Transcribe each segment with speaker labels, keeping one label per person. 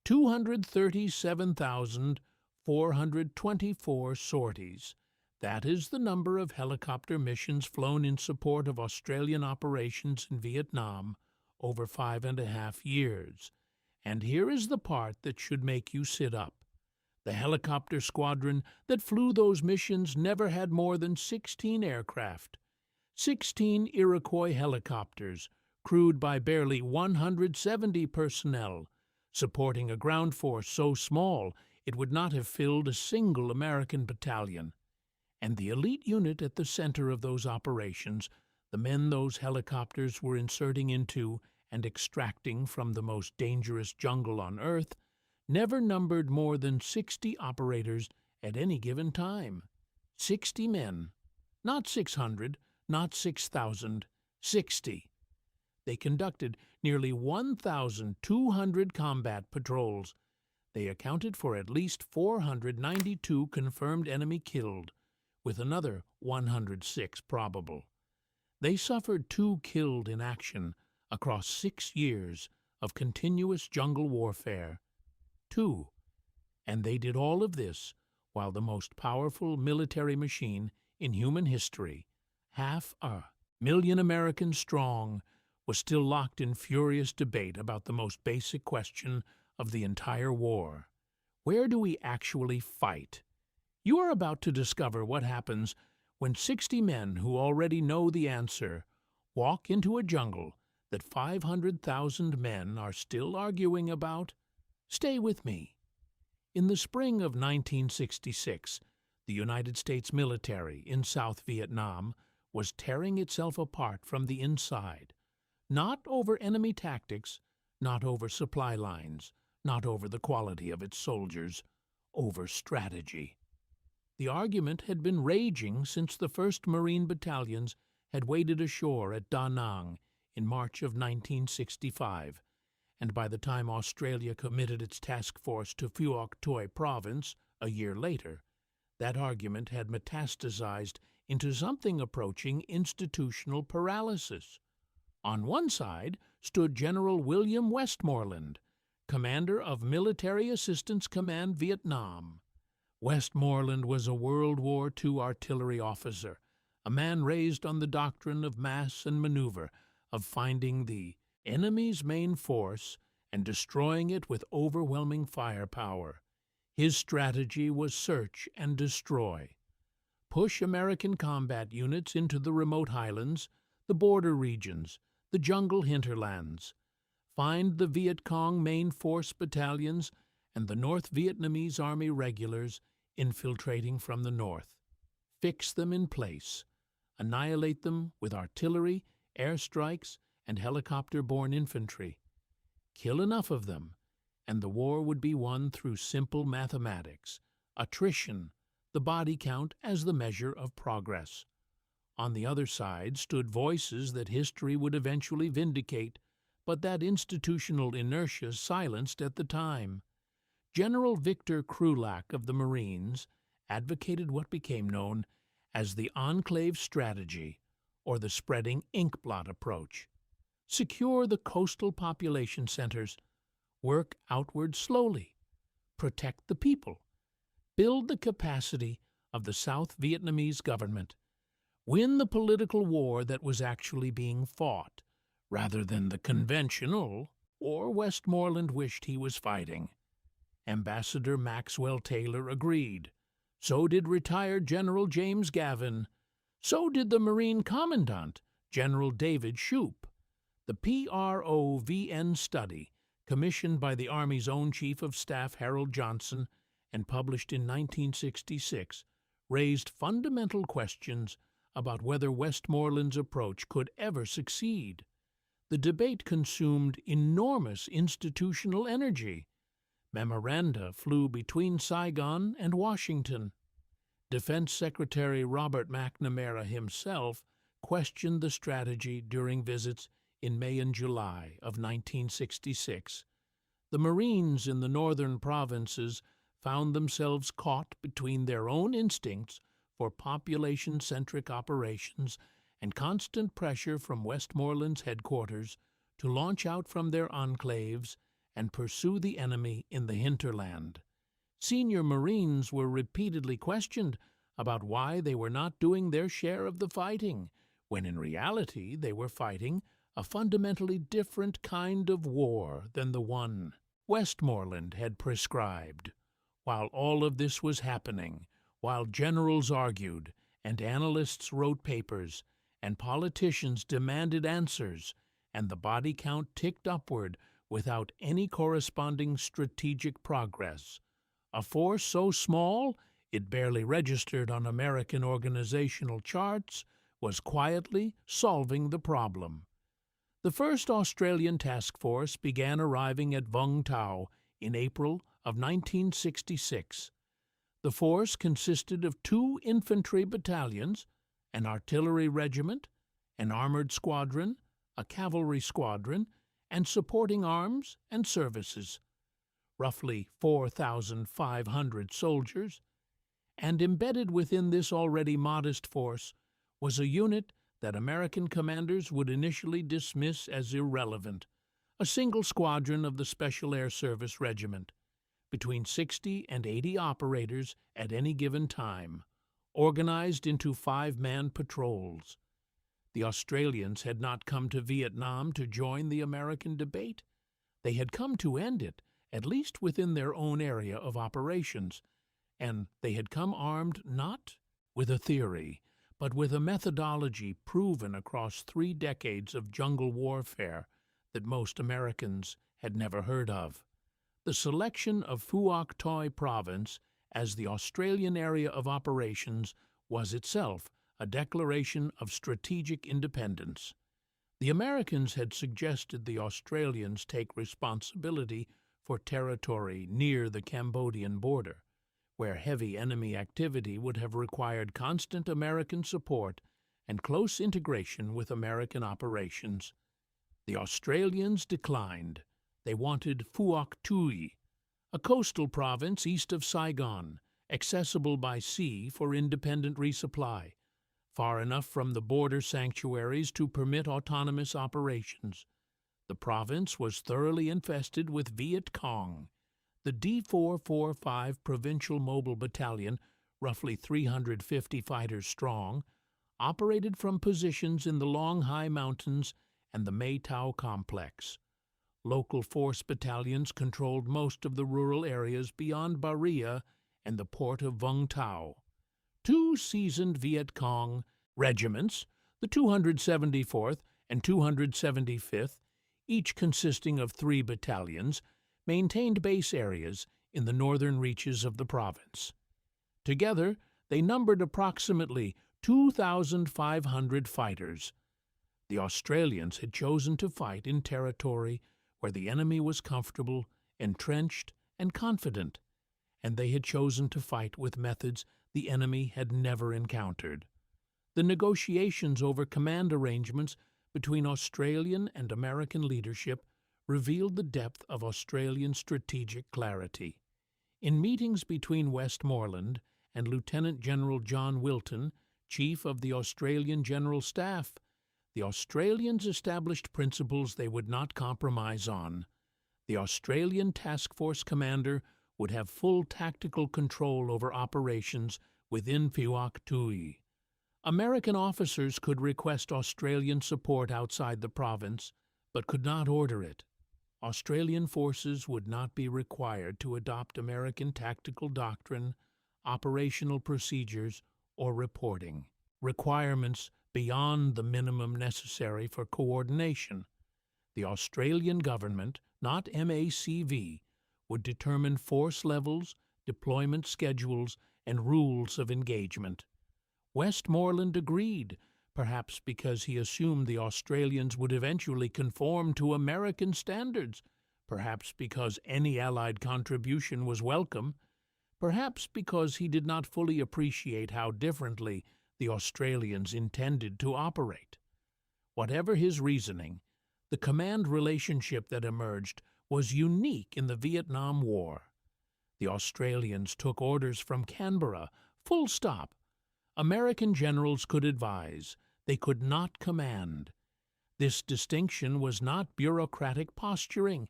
Speaker 1: 237,424 sorties. That is the number of helicopter missions flown in support of Australian operations in Vietnam over 5.5 years. And here is the part that should make you sit up. The helicopter squadron that flew those missions never had more than 16 aircraft. 16 Iroquois helicopters, crewed by barely 170 personnel, supporting a ground force so small it would not have filled a single American battalion. And the elite unit at the center of those operations, the men those helicopters were inserting into and extracting from the most dangerous jungle on Earth, never numbered more than 60 operators at any given time. 60 men. Not 600, not 6,000, 60. They conducted nearly 1,200 combat patrols. They accounted for at least 492 confirmed enemy killed, with another 106 probable. They suffered 2 killed in action across 6 years of continuous jungle warfare. 2. And they did all of this while the most powerful military machine in human history, 500,000 Americans strong, was still locked in furious debate about the most basic question of the entire war. Where do we actually fight? You are about to discover what happens when 60 men who already know the answer walk into a jungle that 500,000 men are still arguing about. Stay with me. In the spring of 1966, the United States military in South Vietnam was tearing itself apart from the inside, not over enemy tactics, not over supply lines, not over the quality of its soldiers, over strategy. The argument had been raging since the 1st Marine Battalions had waded ashore at Da Nang in March of 1965, and by the time Australia committed its task force to Phuoc Toi Province a year later, that argument had metastasized into something approaching institutional paralysis. On one side stood General William Westmoreland, commander of Military Assistance Command Vietnam. Westmoreland was a World War II artillery officer, a man raised on the doctrine of mass and maneuver, of finding the enemy's main force and destroying it with overwhelming firepower. His strategy was search and destroy. Push American combat units into the remote highlands, the border regions, the jungle hinterlands. Find the Viet Cong main force battalions and the North Vietnamese Army regulars infiltrating from the north. Fix them in place. Annihilate them with artillery, airstrikes, and helicopter-borne infantry. Kill enough of them, and the war would be won through simple mathematics, attrition, the body count as the measure of progress. On the other side stood voices that history would eventually vindicate, but that institutional inertia silenced at the time. General Victor Krulak of the Marines advocated what became known as the enclave strategy, or the spreading inkblot approach. Secure the coastal population centers, work outward slowly, protect the people, build the capacity of the South Vietnamese government, win the political war that was actually being fought, rather than the conventional war Westmoreland wished he was fighting. Ambassador Maxwell Taylor agreed. So did retired General James Gavin. So did the Marine Commandant, General David Shoup. The PROVN study, commissioned by the Army's own Chief of Staff Harold Johnson and published in 1966, raised fundamental questions about whether Westmoreland's approach could ever succeed. The debate consumed enormous institutional energy. Memoranda flew between Saigon and Washington. Defense Secretary Robert McNamara himself questioned the strategy during visits in May and July of 1966. The Marines in the northern provinces found themselves caught between their own instincts for population-centric operations and constant pressure from Westmoreland's headquarters to launch out from their enclaves and pursue the enemy in the hinterland. Senior Marines were repeatedly questioned about why they were not doing their share of the fighting, when in reality they were fighting a fundamentally different kind of war than the one Westmoreland had prescribed. While all of this was happening, while generals argued, and analysts wrote papers, and politicians demanded answers, and the body count ticked upward without any corresponding strategic progress, a force so small it barely registered on American organizational charts was quietly solving the problem. The first Australian task force began arriving at Vung Tau in April of 1966. The force consisted of 2 infantry battalions, an artillery regiment, an armored squadron, a cavalry squadron, and supporting arms and services, roughly 4,500 soldiers, and embedded within this already modest force was a unit that American commanders would initially dismiss as irrelevant, a single squadron of the Special Air Service Regiment, between 60 and 80 operators at any given time, organized into 5-man patrols. The Australians had not come to Vietnam to join the American debate. They had come to end it, at least within their own area of operations, and they had come armed not with a theory, but with a methodology proven across 3 decades of jungle warfare that most Americans had never heard of. The selection of Phuoc Toi Province as the Australian area of operations was itself a declaration of strategic independence. The Americans had suggested the Australians take responsibility for territory near the Cambodian border, where heavy enemy activity would have required constant American support and close integration with American operations. The Australians declined. They wanted Phuoc Tui, a coastal province east of Saigon, accessible by sea for independent resupply, far enough from the border sanctuaries to permit autonomous operations. The province was thoroughly infested with Viet Cong. The D445 Provincial Mobile Battalion, roughly 350 fighters strong, operated from positions in the Long High Mountains and the Mae Tau complex. Local force battalions controlled most of the rural areas beyond Baria and the port of Vung Tau. 2 seasoned Viet Cong regiments, the 274th and 275th, each consisting of 3 battalions, maintained base areas in the northern reaches of the province. Together, they numbered approximately 2,500 fighters. The Australians had chosen to fight in territory where the enemy was comfortable, entrenched, and confident, and they had chosen to fight with methods the enemy had never encountered. The negotiations over command arrangements between Australian and American leadership revealed the depth of Australian strategic clarity. In meetings between Westmoreland and Lieutenant General John Wilton, Chief of the Australian General Staff, the Australians established principles they would not compromise on. The Australian Task Force commander would have full tactical control over operations within Phuoc Tui. American officers could request Australian support outside the province, but could not order it. Australian forces would not be required to adopt American tactical doctrine, operational procedures, or reporting, requirements beyond the minimum necessary for coordination. The Australian government, not MACV, would determine force levels, deployment schedules, and rules of engagement. Westmoreland agreed, perhaps because he assumed the Australians would eventually conform to American standards, perhaps because any Allied contribution was welcome, perhaps because he did not fully appreciate how differently the Australians intended to operate. Whatever his reasoning, the command relationship that emerged was unique in the Vietnam War. The Australians took orders from Canberra, full stop. American generals could advise, they could not command. This distinction was not bureaucratic posturing.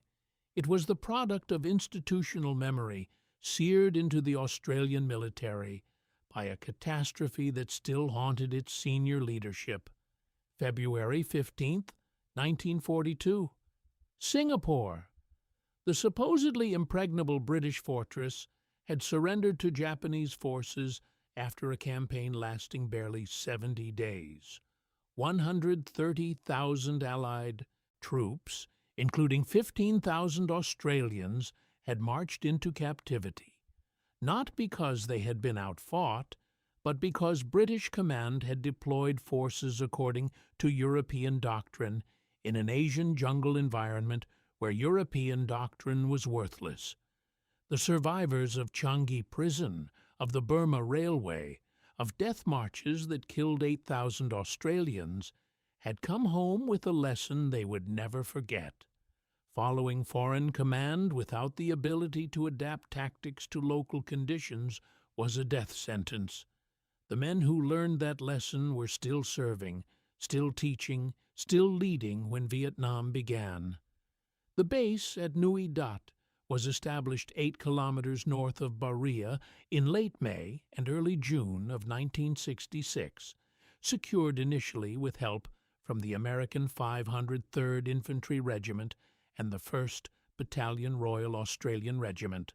Speaker 1: It was the product of institutional memory seared into the Australian military by a catastrophe that still haunted its senior leadership. February 15th, 1942. Singapore. The supposedly impregnable British fortress had surrendered to Japanese forces after a campaign lasting barely 70 days. 130,000 Allied troops, including 15,000 Australians, had marched into captivity, not because they had been outfought, but because British command had deployed forces according to European doctrine in an Asian jungle environment where European doctrine was worthless. The survivors of Changi Prison, of the Burma Railway, of death marches that killed 8,000 Australians, had come home with a lesson they would never forget. Following foreign command without the ability to adapt tactics to local conditions was a death sentence. The men who learned that lesson were still serving, still teaching, still leading when Vietnam began. The base at Nui Dat was established 8 kilometers north of Baria in late May and early June of 1966, secured initially with help from the American 503rd Infantry Regiment and the 1st Battalion Royal Australian Regiment.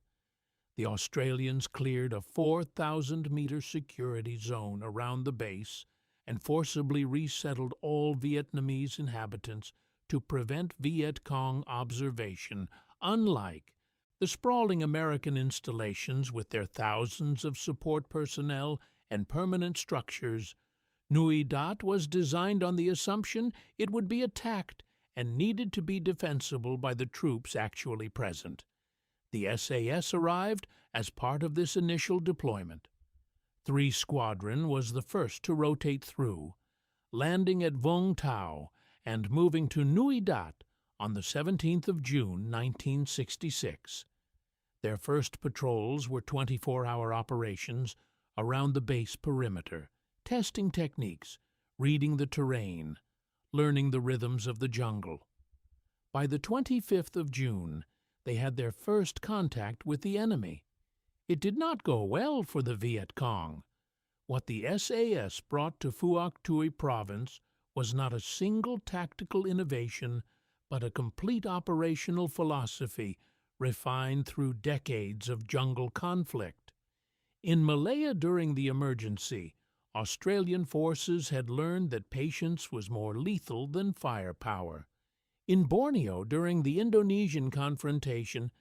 Speaker 1: The Australians cleared a 4,000-meter security zone around the base and forcibly resettled all Vietnamese inhabitants to prevent Viet Cong observation, unlike the sprawling American installations with their thousands of support personnel and permanent structures. Nui Dat was designed on the assumption it would be attacked and needed to be defensible by the troops actually present. The SAS arrived as part of this initial deployment. 3 Squadron was the first to rotate through, landing at Vung Tau and moving to Nui Dat on the 17th of June, 1966. Their first patrols were 24-hour operations around the base perimeter, testing techniques, reading the terrain, learning the rhythms of the jungle. By the 25th of June, they had their first contact with the enemy. It did not go well for the Viet Cong. What the SAS brought to Phuoc Tuy Province was not a single tactical innovation, but a complete operational philosophy refined through decades of jungle conflict. In Malaya during the emergency, Australian forces had learned that patience was more lethal than firepower. In Borneo during the Indonesian confrontation,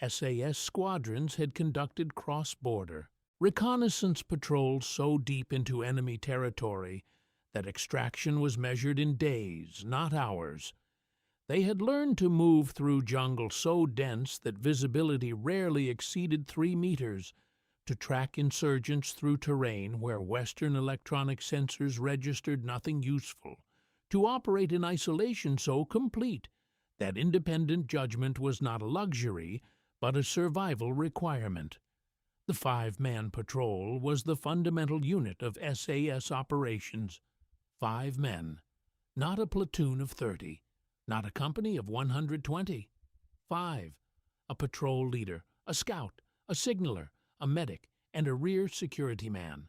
Speaker 1: SAS squadrons had conducted cross-border reconnaissance patrols so deep into enemy territory that extraction was measured in days, not hours. They had learned to move through jungle so dense that visibility rarely exceeded 3 meters, to track insurgents through terrain where Western electronic sensors registered nothing useful, to operate in isolation so complete that independent judgment was not a luxury, but a survival requirement. The 5-man patrol was the fundamental unit of SAS operations. 5 men, not a platoon of 30, not a company of 120. 5, a patrol leader, a scout, a signaller, a medic, and a rear security man.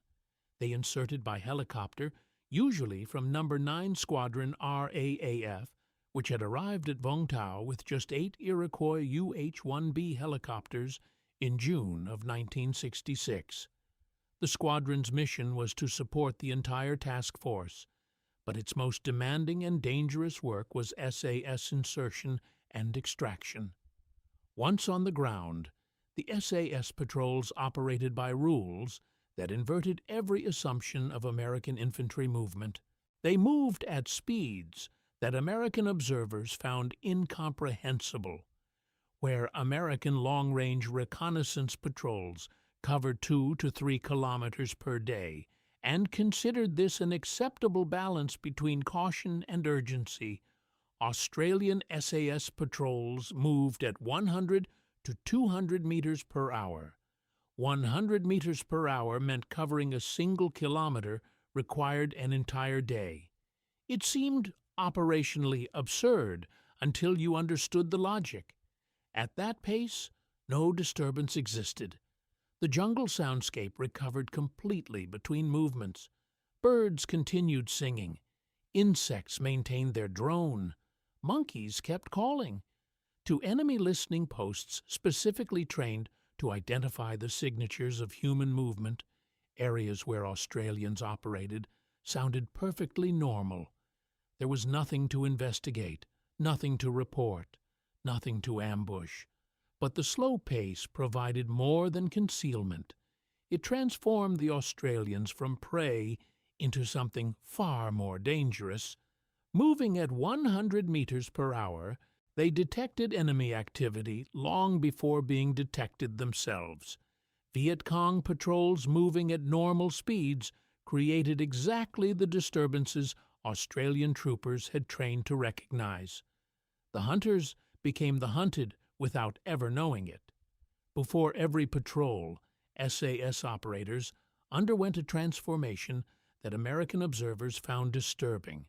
Speaker 1: They inserted by helicopter, usually from No. 9 Squadron RAAF, which had arrived at Vung Tau with just 8 Iroquois UH-1B helicopters in June of 1966. The squadron's mission was to support the entire task force, but its most demanding and dangerous work was SAS insertion and extraction. Once on the ground, the SAS patrols operated by rules that inverted every assumption of American infantry movement. They moved at speeds that American observers found incomprehensible. Where American long-range reconnaissance patrols covered 2 to 3 kilometers per day and considered this an acceptable balance between caution and urgency, Australian SAS patrols moved at 100 to 200 meters per hour. 100 meters per hour meant covering a single kilometer required an entire day. It seemed operationally absurd until you understood the logic. At that pace, no disturbance existed. The jungle soundscape recovered completely between movements. Birds continued singing. Insects maintained their drone. Monkeys kept calling. To enemy listening posts specifically trained to identify the signatures of human movement, areas where Australians operated sounded perfectly normal. There was nothing to investigate, nothing to report, nothing to ambush. But the slow pace provided more than concealment. It transformed the Australians from prey into something far more dangerous. Moving at 100 meters per hour, they detected enemy activity long before being detected themselves. Viet Cong patrols moving at normal speeds created exactly the disturbances Australian troopers had trained to recognize. The hunters became the hunted without ever knowing it. Before every patrol, SAS operators underwent a transformation that American observers found disturbing.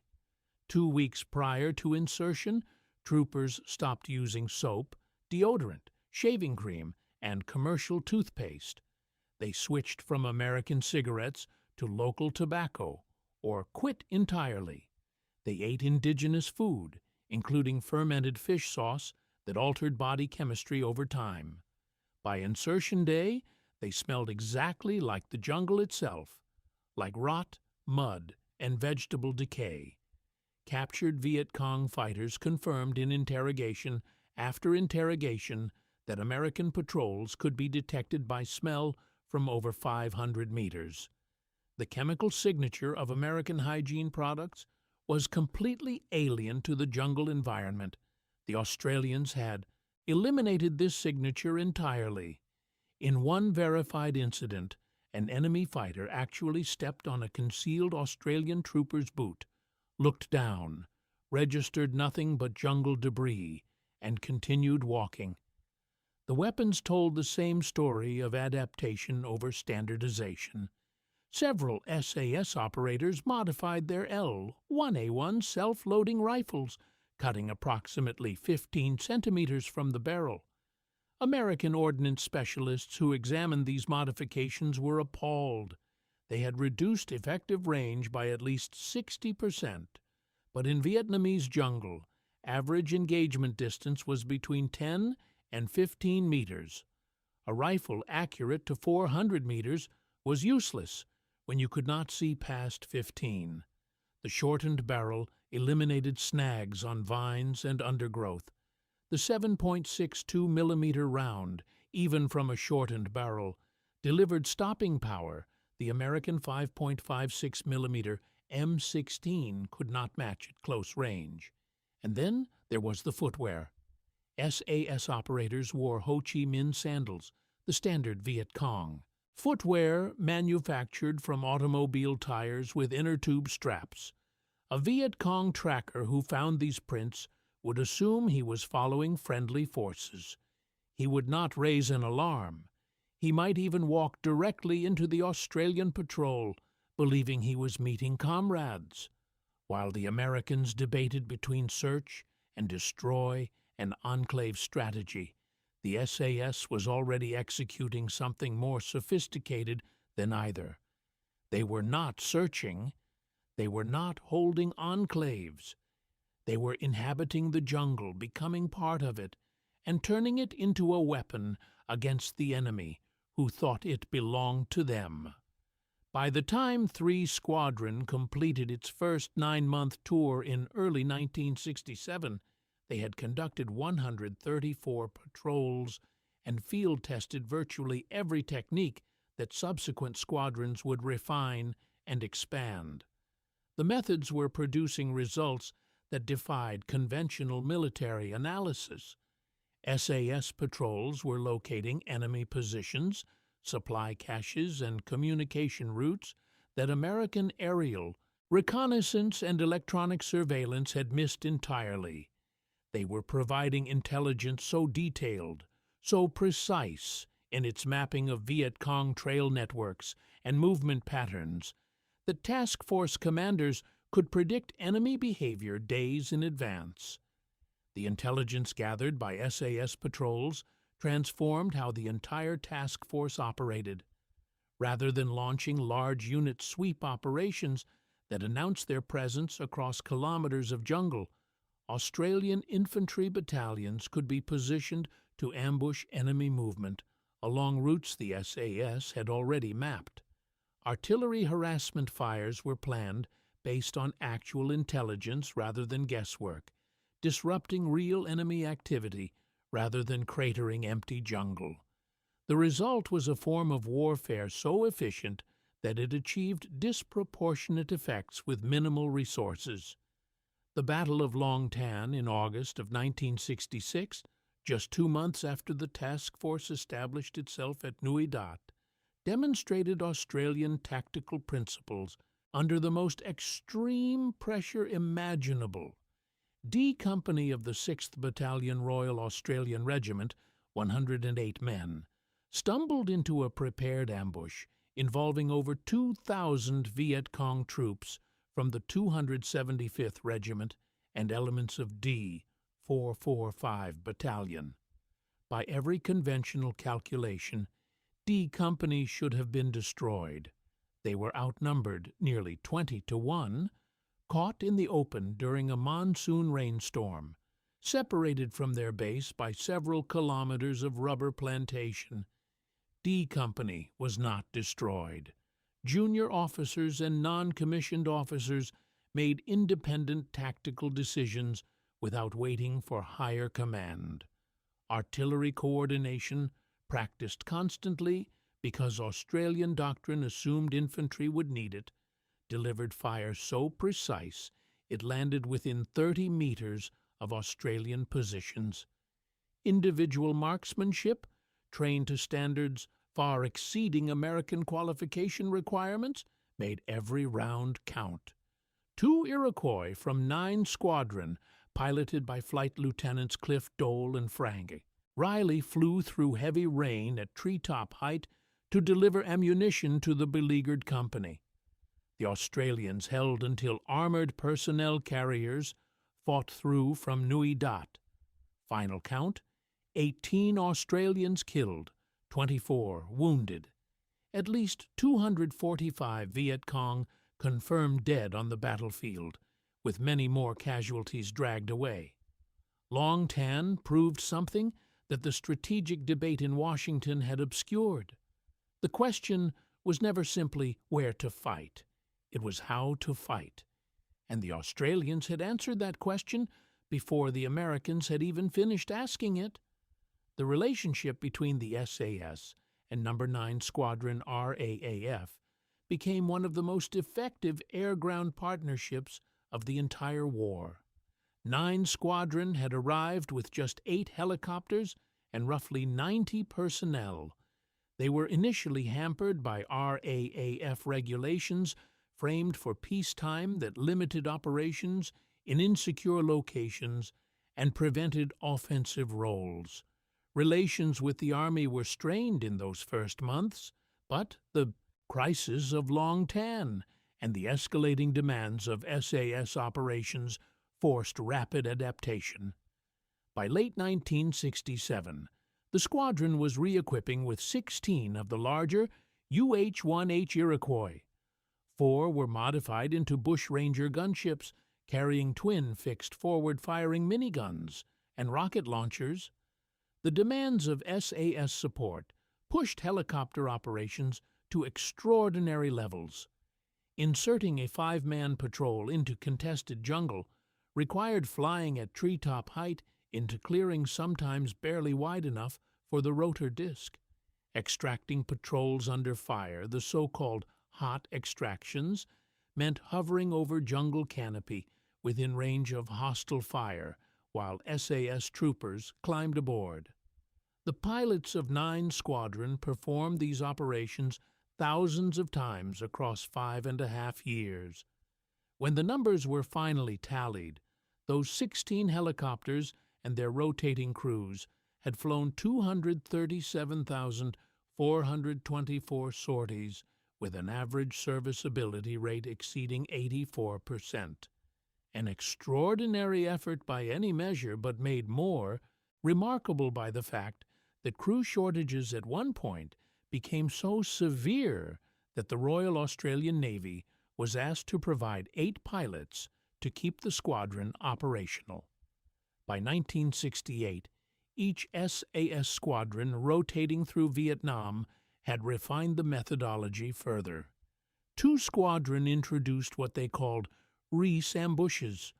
Speaker 1: 2 weeks prior to insertion, troopers stopped using soap, deodorant, shaving cream, and commercial toothpaste. They switched from American cigarettes to local tobacco, or quit entirely. They ate indigenous food, including fermented fish sauce that altered body chemistry over time. By insertion day, they smelled exactly like the jungle itself, like rot, mud, and vegetable decay. Captured Viet Cong fighters confirmed in interrogation after interrogation that American patrols could be detected by smell from over 500 meters. The chemical signature of American hygiene products was completely alien to the jungle environment. The Australians had eliminated this signature entirely. In one verified incident, an enemy fighter actually stepped on a concealed Australian trooper's boot, looked down, registered nothing but jungle debris, and continued walking. The weapons told the same story of adaptation over standardization. Several SAS operators modified their L-1A1 self-loading rifles, cutting approximately 15 centimeters from the barrel. American ordnance specialists who examined these modifications were appalled. They had reduced effective range by at least 60%, but in Vietnamese jungle, average engagement distance was between 10 and 15 meters. A rifle accurate to 400 meters was useless when you could not see past 15. The shortened barrel eliminated snags on vines and undergrowth. The 7.62 millimeter round, even from a shortened barrel, delivered stopping power the American 5.56 millimeter M16 could not match at close range. And then there was the footwear. SAS operators wore Ho Chi Minh sandals, the standard Viet Cong. Footwear manufactured from automobile tires with inner tube straps. A Viet Cong tracker who found these prints would assume he was following friendly forces. He would not raise an alarm. He might even walk directly into the Australian patrol, believing he was meeting comrades. While the Americans debated between search and destroy and enclave strategy, the SAS was already executing something more sophisticated than either. They were not searching. They were not holding enclaves. They were inhabiting the jungle, becoming part of it, and turning it into a weapon against the enemy who thought it belonged to them. By the time 3 Squadron completed its first 9-month tour in early 1967, they had conducted 134 patrols and field-tested virtually every technique that subsequent squadrons would refine and expand. The methods were producing results that defied conventional military analysis. SAS patrols were locating enemy positions, supply caches, and communication routes that American aerial, reconnaissance, and electronic surveillance had missed entirely. They were providing intelligence so detailed, so precise in its mapping of Viet Cong trail networks and movement patterns that task force commanders could predict enemy behavior days in advance. The intelligence gathered by SAS patrols transformed how the entire task force operated. Rather than launching large unit sweep operations that announced their presence across kilometers of jungle, Australian infantry battalions could be positioned to ambush enemy movement along routes the SAS had already mapped. Artillery harassment fires were planned based on actual intelligence rather than guesswork, disrupting real enemy activity rather than cratering empty jungle. The result was a form of warfare so efficient that it achieved disproportionate effects with minimal resources. The Battle of Long Tan in August of 1966, just 2 months after the task force established itself at Nui Dat, demonstrated Australian tactical principles under the most extreme pressure imaginable. D Company of the 6th Battalion Royal Australian Regiment, 108 men, stumbled into a prepared ambush involving over 2,000 Viet Cong troops from the 275th Regiment and elements of D 445 Battalion. By every conventional calculation, D Company should have been destroyed. They were outnumbered nearly 20 to 1, caught in the open during a monsoon rainstorm, separated from their base by several kilometers of rubber plantation. D Company was not destroyed. Junior officers and non-commissioned officers made independent tactical decisions without waiting for higher command. Artillery coordination, practiced constantly because Australian doctrine assumed infantry would need it, delivered fire so precise it landed within 30 meters of Australian positions. Individual marksmanship, trained to standards far exceeding American qualification requirements, made every round count. 2 Iroquois from 9 Squadron, piloted by Flight Lieutenants Cliff Dole and Frank Riley, flew through heavy rain at treetop height to deliver ammunition to the beleaguered company. The Australians held until armored personnel carriers fought through from Nui Dat. Final count: 18 Australians killed, 24 wounded. At least 245 Viet Cong confirmed dead on the battlefield, with many more casualties dragged away. Long Tan proved something that the strategic debate in Washington had obscured. The question was never simply where to fight. It was how to fight. And the Australians had answered that question before the Americans had even finished asking it. The relationship between the SAS and No. 9 Squadron RAAF became one of the most effective air-ground partnerships of the entire war. 9 Squadron had arrived with just 8 helicopters and roughly 90 personnel. They were initially hampered by RAAF regulations framed for peacetime that limited operations in insecure locations and prevented offensive roles. Relations with the Army were strained in those first months, but the crisis of Long Tan and the escalating demands of SAS operations forced rapid adaptation. By late 1967, the squadron was re-equipping with 16 of the larger UH-1H Iroquois. 4 were modified into bushranger gunships carrying twin fixed forward-firing miniguns and rocket launchers. The demands of SAS support pushed helicopter operations to extraordinary levels. Inserting a 5-man patrol into contested jungle required flying at treetop height into clearings sometimes barely wide enough for the rotor disc. Extracting patrols under fire, the so-called hot extractions, meant hovering over jungle canopy within range of hostile fire while SAS troopers climbed aboard. The pilots of 9 Squadron performed these operations thousands of times across 5.5 years. When the numbers were finally tallied, those 16 helicopters and their rotating crews had flown 237,424 sorties with an average serviceability rate exceeding 84%. An extraordinary effort by any measure, but made more remarkable by the fact that crew shortages at one point became so severe that the Royal Australian Navy was asked to provide 8 pilots to keep the squadron operational. By 1968, each SAS squadron rotating through Vietnam had refined the methodology further. 2 squadron introduced what they called Reese ambushes,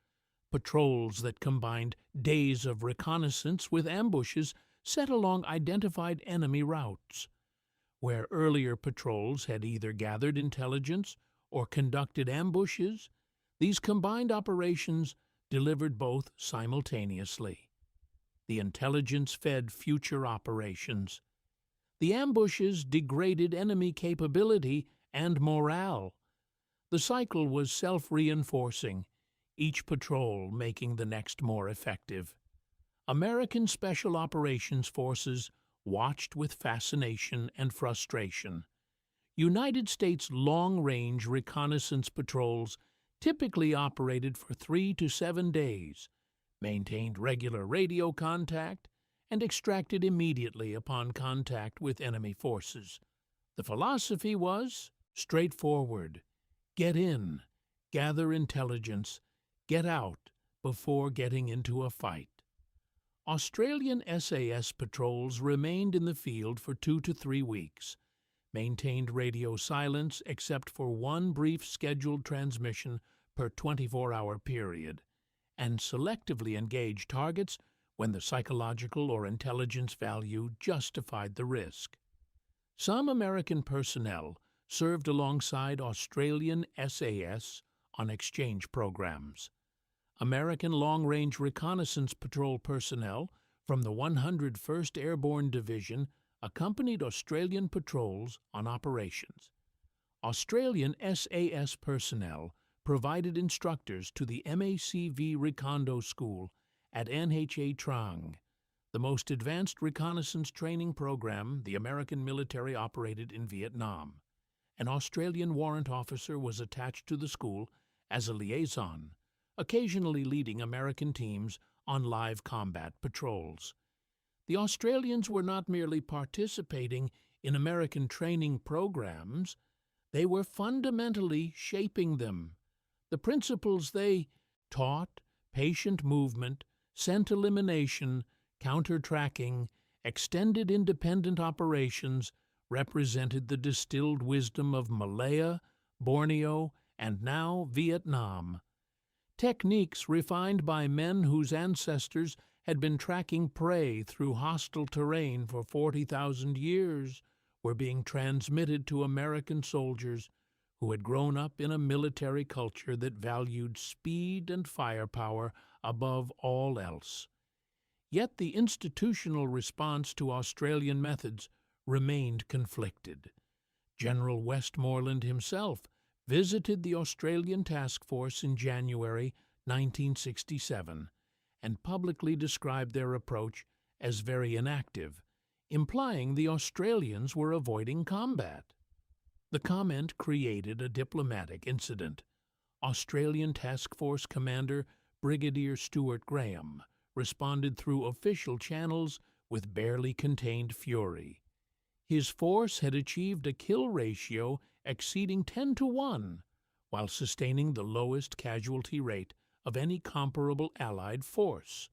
Speaker 1: patrols that combined days of reconnaissance with ambushes set along identified enemy routes. Where earlier patrols had either gathered intelligence or conducted ambushes, these combined operations delivered both simultaneously. The intelligence fed future operations. The ambushes degraded enemy capability and morale. The cycle was self-reinforcing, each patrol making the next more effective. American Special Operations Forces watched with fascination and frustration. United States long-range reconnaissance patrols typically operated for 3 to 7 days, maintained regular radio contact, and extracted immediately upon contact with enemy forces. The philosophy was straightforward: get in, gather intelligence, get out before getting into a fight. Australian SAS patrols remained in the field for 2 to 3 weeks, maintained radio silence except for one brief scheduled transmission per 24-hour period, and selectively engaged targets when the psychological or intelligence value justified the risk. Some American personnel served alongside Australian SAS on exchange programs. American Long-Range Reconnaissance Patrol personnel from the 101st Airborne Division accompanied Australian patrols on operations. Australian SAS personnel provided instructors to the MACV Recondo School at Nha Trang, the most advanced reconnaissance training program the American military operated in Vietnam. An Australian warrant officer was attached to the school as a liaison, occasionally leading American teams on live combat patrols. The Australians were not merely participating in American training programs, they were fundamentally shaping them. The principles they taught, patient movement, scent elimination, counter-tracking, extended independent operations, represented the distilled wisdom of Malaya, Borneo, and now Vietnam. Techniques refined by men whose ancestors had been tracking prey through hostile terrain for 40,000 years were being transmitted to American soldiers who had grown up in a military culture that valued speed and firepower above all else. Yet the institutional response to Australian methods remained conflicted. General Westmoreland himself visited the Australian Task Force in January 1967 and publicly described their approach as very inactive, implying the Australians were avoiding combat. The comment created a diplomatic incident. Australian Task Force Commander Brigadier Stuart Graham responded through official channels with barely contained fury. His force had achieved a kill ratio exceeding 10 to 1, while sustaining the lowest casualty rate of any comparable Allied force.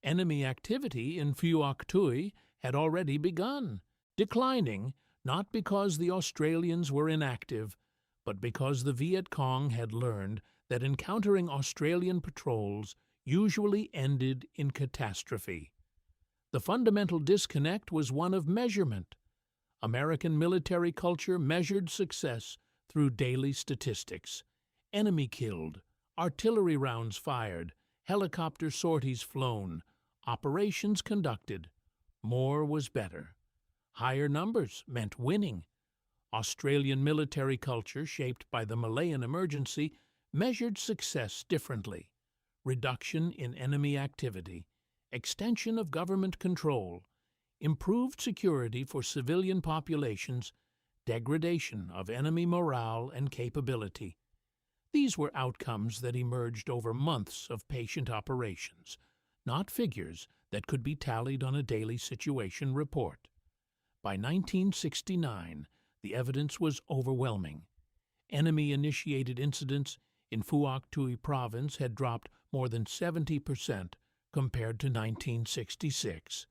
Speaker 1: Enemy activity in Phuoc Tuy had already begun, declining not because the Australians were inactive, but because the Viet Cong had learned that encountering Australian patrols usually ended in catastrophe. The fundamental disconnect was one of measurement. American military culture measured success through daily statistics: enemy killed, artillery rounds fired, helicopter sorties flown, operations conducted. More was better. Higher numbers meant winning. Australian military culture, shaped by the Malayan emergency, measured success differently: reduction in enemy activity, extension of government control, improved security for civilian populations, degradation of enemy morale and capability. These were outcomes that emerged over months of patient operations, not figures that could be tallied on a daily situation report. By 1969, the evidence was overwhelming. Enemy-initiated incidents in Phuoc Tuy province had dropped more than 70% compared to 1966.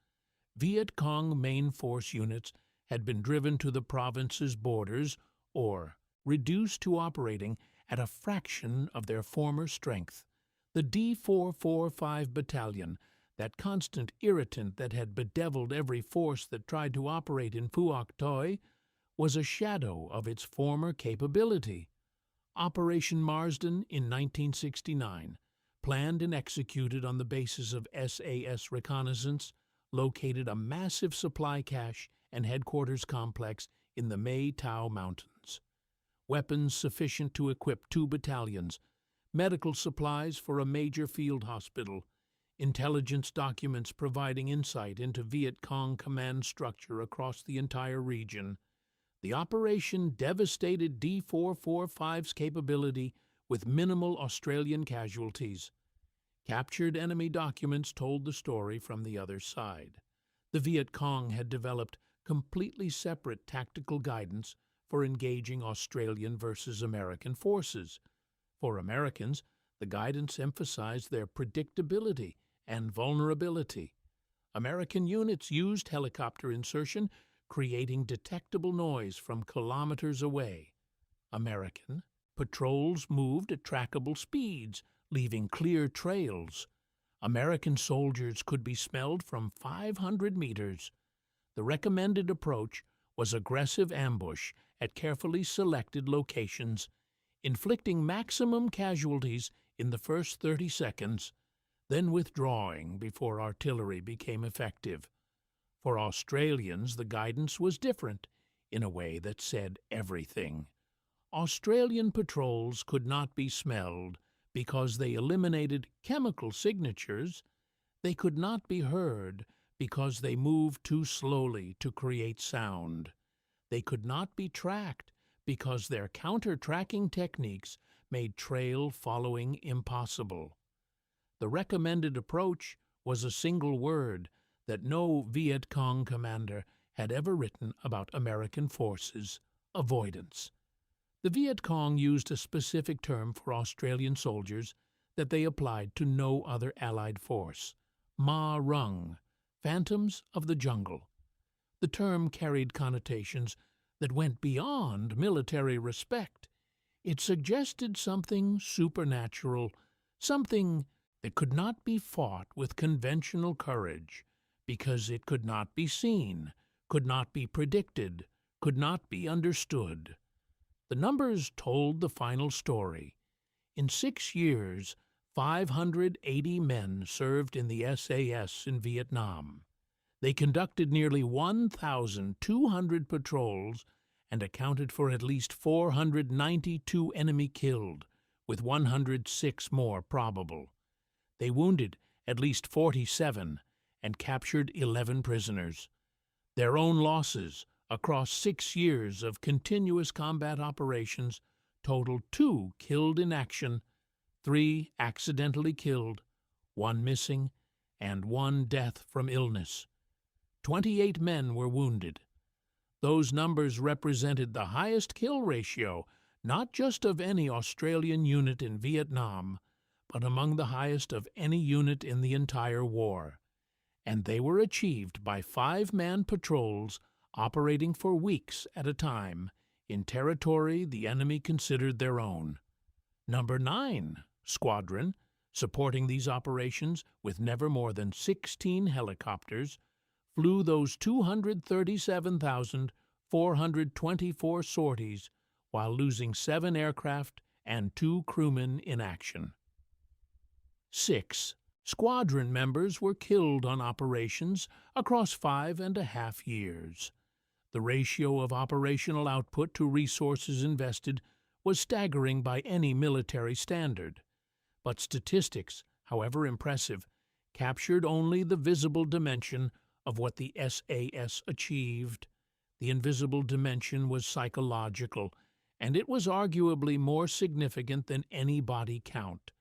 Speaker 1: Viet Cong main force units had been driven to the province's borders or reduced to operating at a fraction of their former strength. The D445 Battalion, that constant irritant that had bedeviled every force that tried to operate in Phuoc Tuy, was a shadow of its former capability. Operation Marsden in 1969, planned and executed on the basis of SAS reconnaissance, located a massive supply cache and headquarters complex in the Mae Tao Mountains. Weapons sufficient to equip 2 battalions, medical supplies for a major field hospital, intelligence documents providing insight into Viet Cong command structure across the entire region. The operation devastated D445's capability with minimal Australian casualties. Captured enemy documents told the story from the other side. The Viet Cong had developed completely separate tactical guidance for engaging Australian versus American forces. For Americans, the guidance emphasized their predictability and vulnerability. American units used helicopter insertion, creating detectable noise from kilometers away. American patrols moved at trackable speeds, leaving clear trails. American soldiers could be smelled from 500 meters. The recommended approach was aggressive ambush at carefully selected locations, inflicting maximum casualties in the first 30 seconds, then withdrawing before artillery became effective. For Australians, the guidance was different, in a way that said everything. Australian patrols could not be smelled because they eliminated chemical signatures. They could not be heard because they moved too slowly to create sound. They could not be tracked because their counter-tracking techniques made trail following impossible. The recommended approach was a single word that no Viet Cong commander had ever written about American forces: avoidance. The Viet Cong used a specific term for Australian soldiers that they applied to no other Allied force: Ma Rung, phantoms of the jungle. The term carried connotations that went beyond military respect. It suggested something supernatural, something that could not be fought with conventional courage, because it could not be seen, could not be predicted, could not be understood. The numbers told the final story. In 6 years, 580 men served in the SAS in Vietnam. They conducted nearly 1,200 patrols and accounted for at least 492 enemy killed, with 106 more probable. They wounded at least 47 and captured 11 prisoners. Their own losses across 6 years of continuous combat operations totaled 2 killed in action, 3 accidentally killed, 1 missing, and 1 death from illness. 28 men were wounded. Those numbers represented the highest kill ratio, not just of any Australian unit in Vietnam, but among the highest of any unit in the entire war. And they were achieved by 5-man patrols operating for weeks at a time in territory the enemy considered their own. Number 9 Squadron, supporting these operations with never more than 16 helicopters, flew those 237,424 sorties while losing 7 aircraft and 2 crewmen in action. 6 squadron members were killed on operations across 5.5 years. The ratio of operational output to resources invested was staggering by any military standard. But statistics, however impressive, captured only the visible dimension of what the SAS achieved. The invisible dimension was psychological and it was arguably more significant than any body count.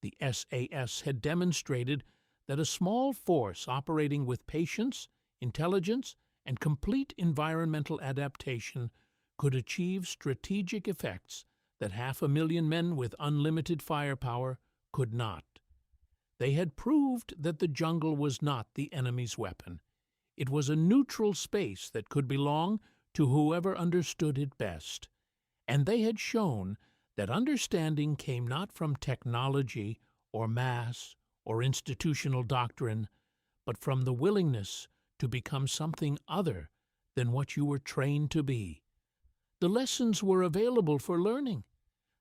Speaker 1: The SAS had demonstrated that a small force operating with patience, intelligence, and complete environmental adaptation could achieve strategic effects that 500,000 men with unlimited firepower could not. They had proved that the jungle was not the enemy's weapon. It was a neutral space that could belong to whoever understood it best. And they had shown that understanding came not from technology or mass or institutional doctrine, but from the willingness to become something other than what you were trained to be. The lessons were available for learning.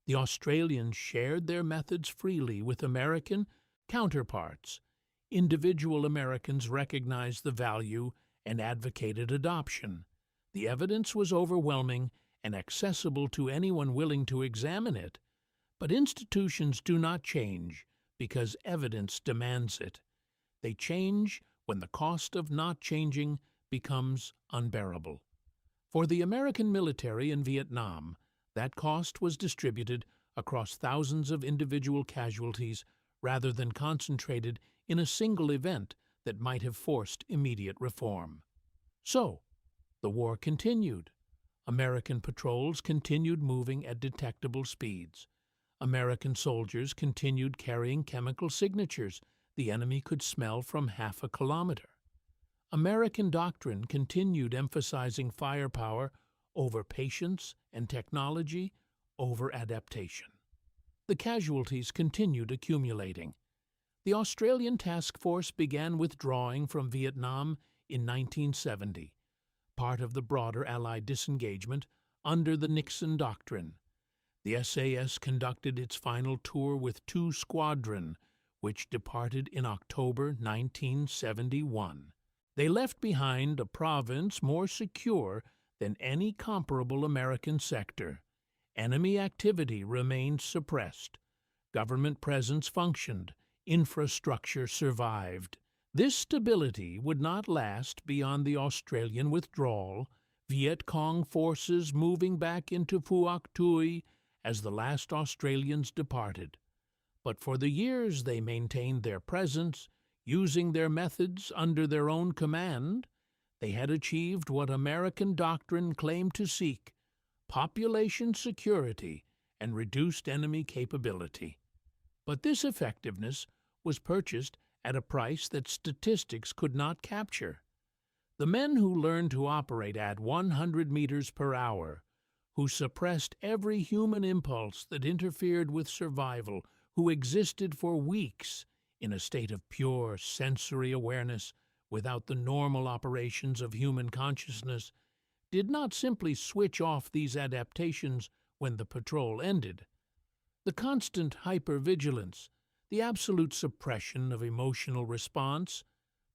Speaker 1: The Australians shared their methods freely with American counterparts. Individual Americans recognized the value and advocated adoption. The evidence was overwhelming and accessible to anyone willing to examine it. But institutions do not change because evidence demands it. They change when the cost of not changing becomes unbearable. For the American military in Vietnam, that cost was distributed across thousands of individual casualties rather than concentrated in a single event that might have forced immediate reform. So, the war continued. American patrols continued moving at detectable speeds. American soldiers continued carrying chemical signatures the enemy could smell from half a kilometer. American doctrine continued emphasizing firepower over patience and technology over adaptation. The casualties continued accumulating. The Australian task force began withdrawing from Vietnam in 1970, part of the broader Allied disengagement under the Nixon Doctrine. The SAS conducted its final tour with 2 squadron, which departed in October 1971. They left behind a province more secure than any comparable American sector. Enemy activity remained suppressed. Government presence functioned. Infrastructure survived. This stability would not last beyond the Australian withdrawal, Viet Cong forces moving back into Phuoc Tuy as the last Australians departed. But for the years they maintained their presence, using their methods under their own command, they had achieved what American doctrine claimed to seek: population security and reduced enemy capability. But this effectiveness was purchased at a price that statistics could not capture. The men who learned to operate at 100 meters per hour, who suppressed every human impulse that interfered with survival, who existed for weeks in a state of pure sensory awareness without the normal operations of human consciousness, did not simply switch off these adaptations when the patrol ended. The constant hypervigilance, the absolute suppression of emotional response,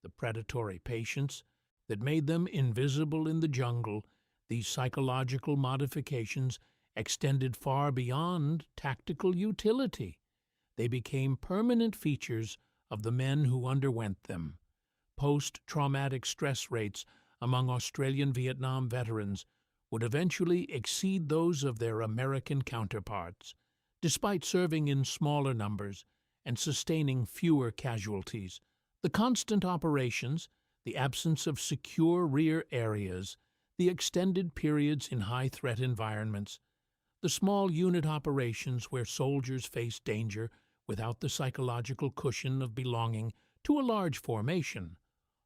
Speaker 1: the predatory patience that made them invisible in the jungle, these psychological modifications extended far beyond tactical utility. They became permanent features of the men who underwent them. Post-traumatic stress rates among Australian Vietnam veterans would eventually exceed those of their American counterparts. Despite serving in smaller numbers and sustaining fewer casualties, the constant operations, the absence of secure rear areas, the extended periods in high-threat environments, the small unit operations where soldiers faced danger without the psychological cushion of belonging to a large formation,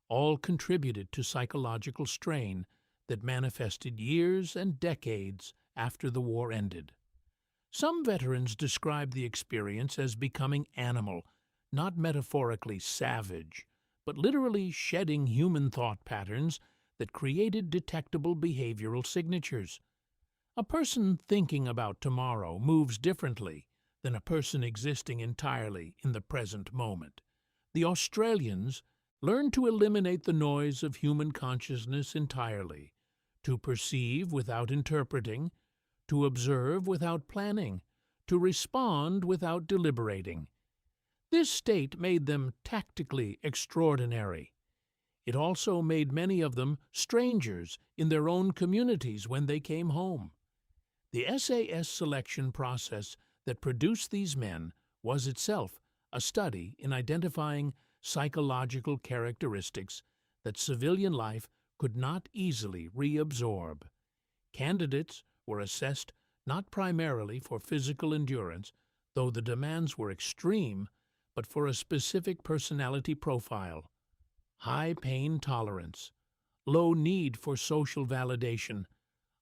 Speaker 1: all contributed to psychological strain that manifested years and decades after the war ended. Some veterans described the experience as becoming animal, not metaphorically savage, but literally shedding human thought patterns that created detectable behavioral signatures. A person thinking about tomorrow moves differently than a person existing entirely in the present moment. The Australians learned to eliminate the noise of human consciousness entirely, to perceive without interpreting, to observe without planning, to respond without deliberating. This state made them tactically extraordinary. It also made many of them strangers in their own communities when they came home. The SAS selection process that produced these men was itself a study in identifying psychological characteristics that civilian life could not easily reabsorb. Candidates were assessed not primarily for physical endurance, though the demands were extreme, but for a specific personality profile: high pain tolerance, low need for social validation,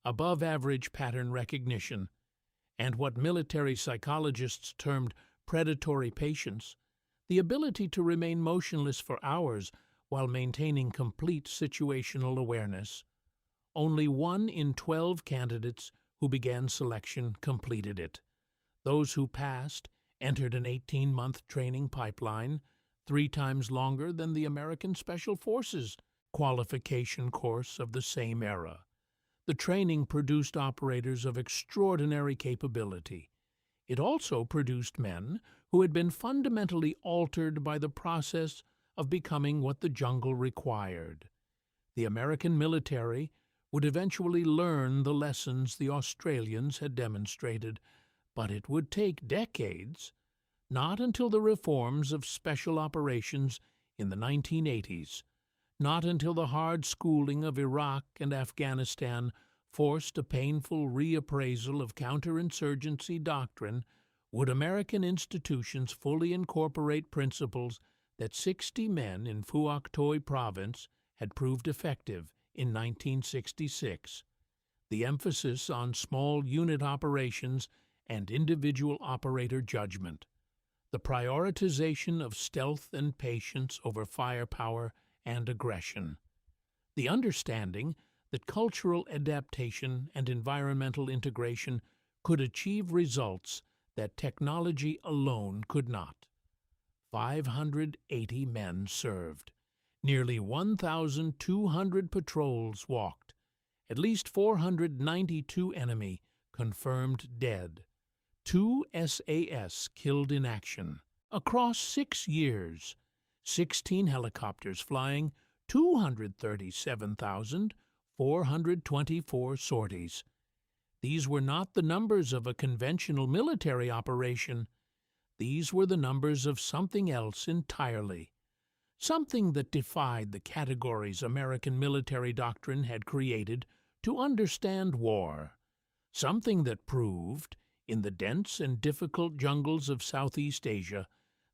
Speaker 1: above-average pattern recognition, and what military psychologists termed predatory patience, the ability to remain motionless for hours while maintaining complete situational awareness. Only 1 in 12 candidates who began selection completed it. Those who passed entered an 18-month training pipeline, 3 times longer than the American Special Forces qualification course of the same era. The training produced operators of extraordinary capability. It also produced men who had been fundamentally altered by the process of becoming what the jungle required. The American military would eventually learn the lessons the Australians had demonstrated, but it would take decades. Not until the reforms of special operations in the 1980s, not until the hard schooling of Iraq and Afghanistan forced a painful reappraisal of counterinsurgency doctrine, would American institutions fully incorporate principles that 60 men in Phuoc Toi province had proved effective in 1966. The emphasis on small unit operations and individual operator judgment, the prioritization of stealth and patience over firepower and aggression, the understanding that cultural adaptation and environmental integration could achieve results that technology alone could not. 580 men served. Nearly 1,200 patrols walked. At least 492 enemy confirmed dead. 2 SAS killed in action. Across 6 years, 16 helicopters flying 237,424 sorties. These were not the numbers of a conventional military operation. These were the numbers of something else entirely. Something that defied the categories American military doctrine had created to understand war. Something that proved, in the dense and difficult jungles of Southeast Asia,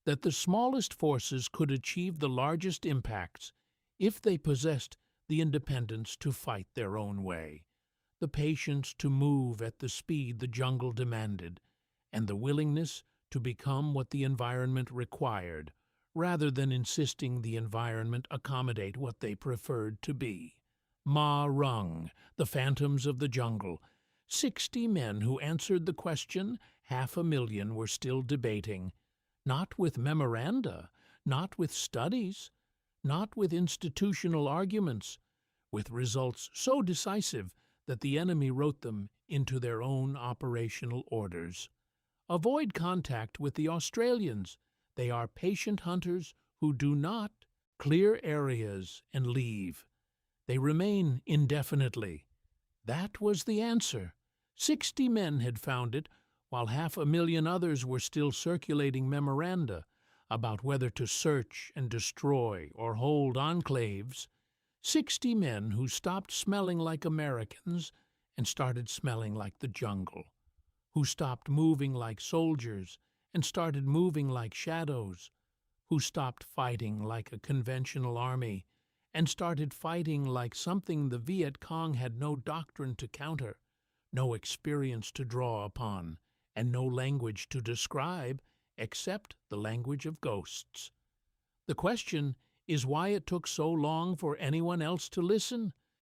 Speaker 1: that the smallest forces could achieve the largest impacts if they possessed the independence to fight their own way, the patience to move at the speed the jungle demanded, and the willingness to become what the environment required, rather than insisting the environment accommodate what they preferred to be. Ma Rung, the phantoms of the jungle, 60 men who answered the question 500,000 were still debating, not with memoranda, not with studies, not with institutional arguments, with results so decisive that the enemy wrote them into their own operational orders. Avoid contact with the Australians. They are patient hunters who do not clear areas and leave. They remain indefinitely. That was the answer. 60 men had found it, while 500,000 others were still circulating memoranda about whether to search and destroy or hold enclaves. 60 men who stopped smelling like Americans and started smelling like the jungle, who stopped moving like soldiers and started moving like shadows, who stopped fighting like a conventional army and started fighting like something the Viet Cong had no doctrine to counter, no experience to draw upon, and no language to describe except the language of ghosts. The question is why it took so long for anyone else to listen.